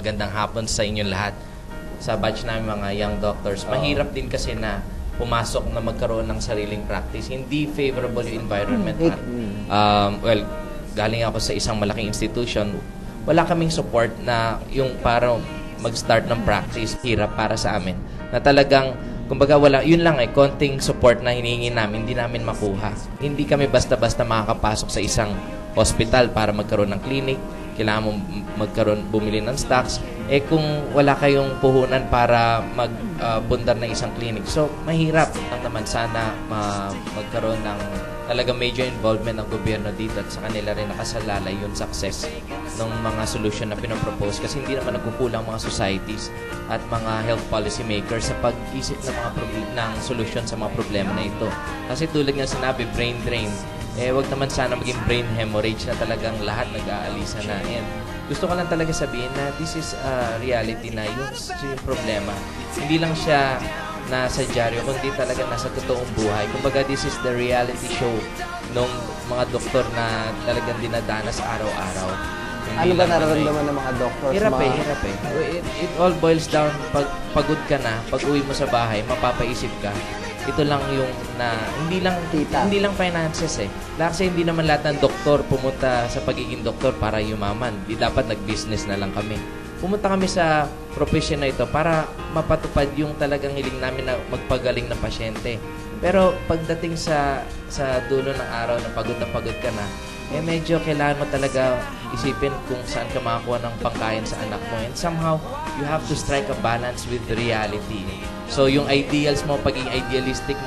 magandang hapon sa inyong lahat. Sa batch namin mga young doctors, mahirap din kasi na pumasok na magkaroon ng sariling practice. Hindi favorable yung environment. Well, galing ako sa isang malaking institution, wala kaming support na yung para mag-start ng practice, hirap para sa amin. Na talagang, kumbaga wala, yun lang konting support na hinihingi namin, hindi namin makuha. Hindi kami basta-basta makakapasok sa isang hospital para magkaroon ng clinic, kailangan mo bumili ng stocks. Kung wala kayong puhunan para magbundar ng isang clinic, so mahirap lang naman sana magkaroon ng talaga major involvement ng gobyerno dito at sa kanila rin nakasalalay yung success ng mga solution na pinopropose kasi hindi naman nagkukulang mga societies at mga health policy makers sa pag-isip ng mga ng solution sa mga problema na ito. Kasi tulad nga sinabi, brain drain, wag naman sana maging brain hemorrhage na talagang lahat nag-aalisa na. And gusto ko lang talaga sabihin na this is a reality na yung problema. Hindi lang siya nasa dyaryo, kundi talaga nasa totoong buhay. Kumbaga, this is the reality show ng mga doktor na talagang dinadanas araw-araw. Ano ba nararamdaman ng mga doctors? Hirap hirap It all boils down, pag pagod ka na, pag uwi mo sa bahay, mapapaisip ka. Ito lang yung hindi lang finances Kasi hindi naman lahat ng doktor pumunta sa pagiging doktor para yumaman. Di dapat nag-business na lang kami. Pumunta kami sa profession na ito para mapatupad yung talagang hiling namin na magpagaling ng pasyente. Pero pagdating sa dulo ng araw na pagod ka na, medyo kailangan mo talaga isipin kung saan ka makakuha ng pangkain sa anak mo. And somehow, you have to strike a balance with the reality. So, yung ideals mo, pagiging idealistic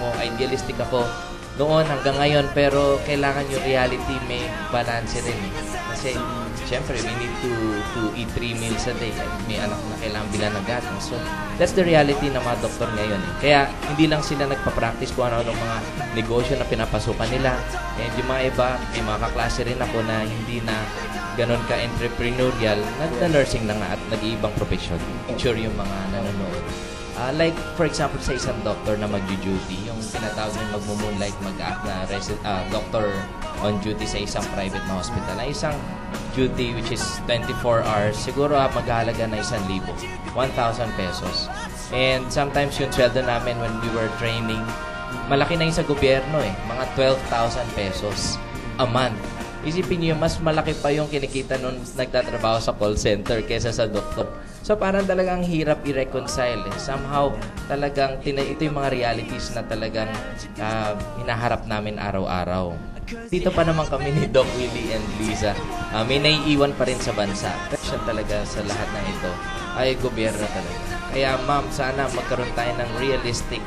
ako noon hanggang ngayon, pero kailangan yung reality may balance rin Kasi, syempre, we need to eat 3 meals a day. May anak na kailangan bilan ng gatong. So, that's the reality ng mga doktor ngayon. Kaya, hindi lang sila nagpa-practice kung ano mga negosyo na pinapasukan nila. And yung mga iba, may mga kaklase rin ako na hindi na ganon ka-entrepreneurial, nagna-nursing na nga at nag-iibang profession. Sure yung mga nanonood. Like, for example, sa isang doctor na mag-duty, yung tinatawag na mag-moonlight, mag-act na doctor on duty sa isang private na hospital. Na isang duty which is 24 hours, siguro maghahalaga na 1,000, 1,000 pesos. And sometimes yung sweldo namin when we were training, malaki na yung sa gobyerno mga 12,000 pesos a month. Isipin niyo, mas malaki pa yung kinikita nung nagtatrabaho sa call center kaysa sa doktor. So parang talagang hirap i-reconcile. Somehow talagang ito yung mga realities na talagang hinaharap namin araw-araw. Dito pa naman kami ni Doc Willie and Liza. May naiiwan pa rin sa bansa. Siya talaga sa lahat na ito ay gobyerno talaga. Kaya ma'am, sana magkaroon tayo ng realistic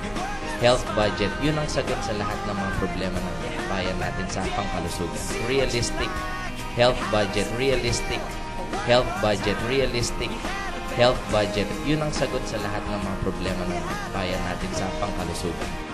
health budget. Yun ang sagot sa lahat ng mga problema ng bayan natin sa pangkalusugan. Realistic health budget. Realistic health budget. Realistic health budget. Yun ang sagot sa lahat ng mga problema ng bayan natin sa pangkalusugan.